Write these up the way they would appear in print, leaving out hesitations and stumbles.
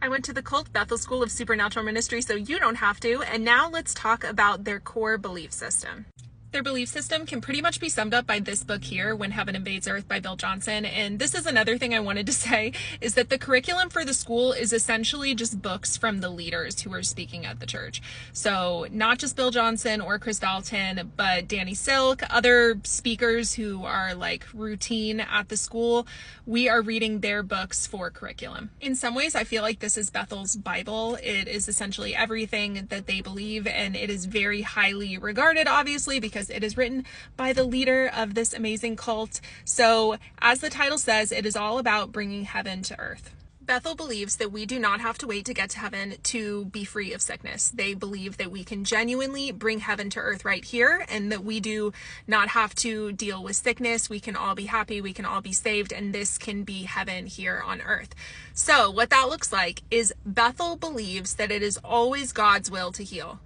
I went to the cult Bethel School of Supernatural Ministry, so you don't have to. And now let's talk about their core belief system. Their belief system can pretty much be summed up by this book here, When Heaven Invades Earth by Bill Johnson. And this is another thing I wanted to say, is that the curriculum for the school is essentially just books from the leaders who are speaking at the church. So not just Bill Johnson or Chris Dalton, but Danny Silk, other speakers who are like routine at the school. We are reading their books for curriculum. In some ways, I feel like this is Bethel's Bible. It is essentially everything that they believe, and it is very highly regarded, obviously, because it is written by the leader of this amazing cult. So as the title says, it is all about bringing heaven to earth. Bethel believes that we do not have to wait to get to heaven to be free of sickness. They believe that we can genuinely bring heaven to earth right here, and that we do not have to deal with sickness. We can all be happy, we can all be saved, and this can be heaven here on earth. So what that looks like is Bethel believes that it is always God's will to heal.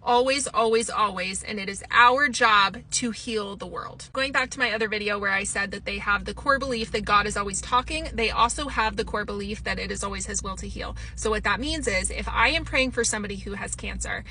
Always, always, always, and it is our job to heal the world. Going back to my other video where I said that they have the core belief that God is always talking, they also have the core belief that it is always his will to heal. So what that means is, if I am praying for somebody who has cancer,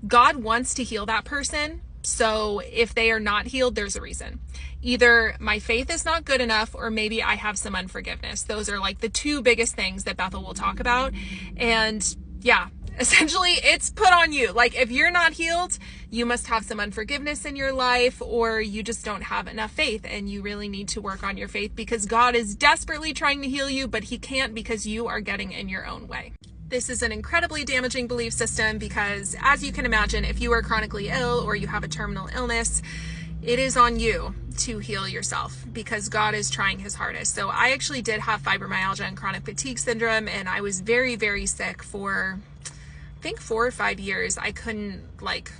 God wants to heal that person. So if they are not healed, there's a reason. Either my faith is not good enough, or maybe I have some unforgiveness. Those are like the two biggest things that Bethel will talk about. And yeah, essentially it's put on you. Like, if you're not healed, you must have some unforgiveness in your life, or you just don't have enough faith, and you really need to work on your faith, because God is desperately trying to heal you, but he can't, because you are getting in your own way. This is an incredibly damaging belief system, because as you can imagine, if you are chronically ill or you have a terminal illness, it is on you to heal yourself, because God is trying his hardest. So I actually did have fibromyalgia and chronic fatigue syndrome, and I was very, very sick for, I think, 4 or 5 years. I couldn't, like,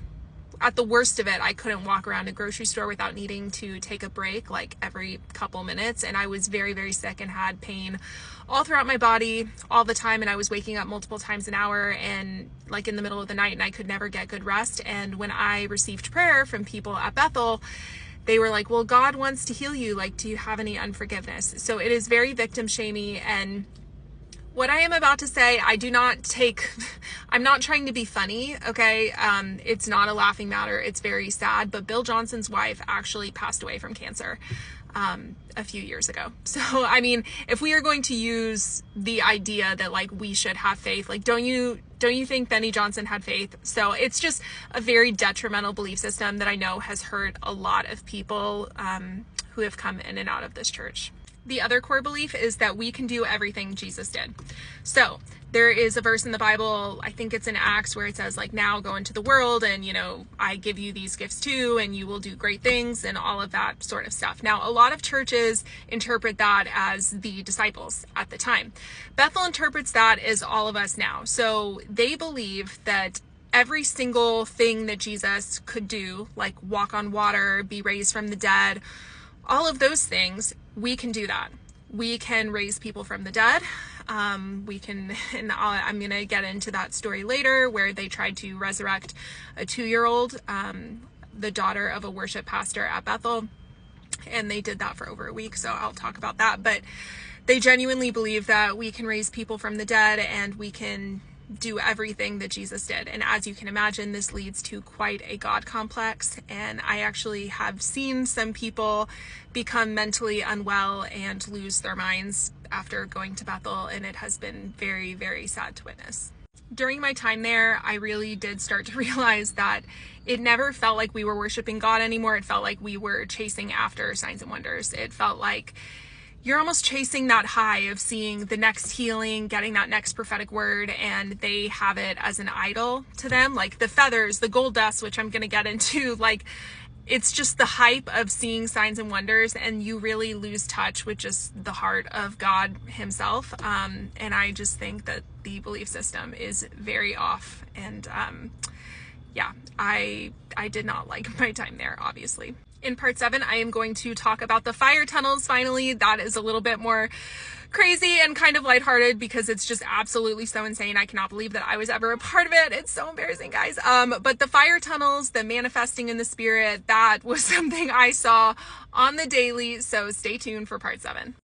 at the worst of it, I couldn't walk around a grocery store without needing to take a break like every couple minutes. And I was very, very sick and had pain all throughout my body all the time. And I was waking up multiple times an hour and like in the middle of the night, and I could never get good rest. And when I received prayer from people at Bethel, they were like, well, God wants to heal you. Like, do you have any unforgiveness? So it is very victim shamey. And what I am about to say, I do not take, I'm not trying to be funny, okay? It's not a laughing matter. It's very sad, but Bill Johnson's wife actually passed away from cancer a few years ago. So, I mean, if we are going to use the idea that like we should have faith, like, don't you think Benny Johnson had faith? So it's just a very detrimental belief system that I know has hurt a lot of people who have come in and out of this church. The other core belief is that we can do everything Jesus did. So there is a verse in the Bible, I think it's in Acts, where it says like, now go into the world and, you know, I give you these gifts too, and you will do great things and all of that sort of stuff. Now, a lot of churches interpret that as the disciples at the time. Bethel interprets that as all of us now. So they believe that every single thing that Jesus could do, like walk on water, be raised from the dead, all of those things, we can do that. We can raise people from the dead. We can, and I'm going to get into that story later, where they tried to resurrect a 2-year-old, the daughter of a worship pastor at Bethel. And they did that for over a week. So I'll talk about that. But they genuinely believe that we can raise people from the dead, and we can do everything that Jesus did. And as you can imagine, this leads to quite a God complex. And I actually have seen some people become mentally unwell and lose their minds after going to Bethel, and it has been very, very sad to witness. During my time there, I really did start to realize that it never felt like we were worshiping God anymore. It felt like we were chasing after signs and wonders. It felt like you're almost chasing that high of seeing the next healing, getting that next prophetic word, and they have it as an idol to them. Like the feathers, the gold dust, which I'm going to get into, like, it's just the hype of seeing signs and wonders, and you really lose touch with just the heart of God himself. And I just think that the belief system is very off. And yeah, I did not like my time there, obviously. In part 7, I am going to talk about the fire tunnels. Finally, that is a little bit more crazy and kind of lighthearted, because it's just absolutely so insane. I cannot believe that I was ever a part of it. It's so embarrassing, guys. But the fire tunnels, the manifesting in the spirit, that was something I saw on the daily. So stay tuned for part 7.